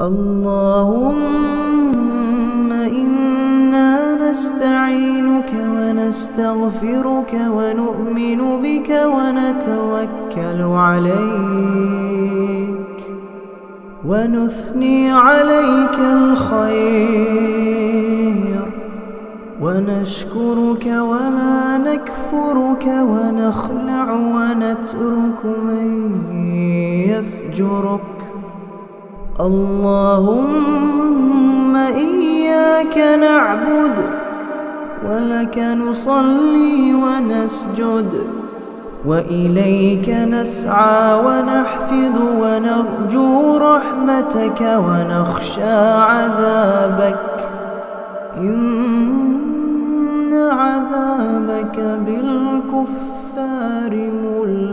اللهم إنا نستعينك ونستغفرك ونؤمن بك ونتوكل عليك ونثني عليك الخير ونشكرك ولا نكفرك ونخلع ونترك من يفجرك. اللهم إياك نعبد ولك نصلي ونسجد وإليك نسعى ونحفظ ونرجو رحمتك ونخشى عذابك، إن عذابك بالكفار ملحق.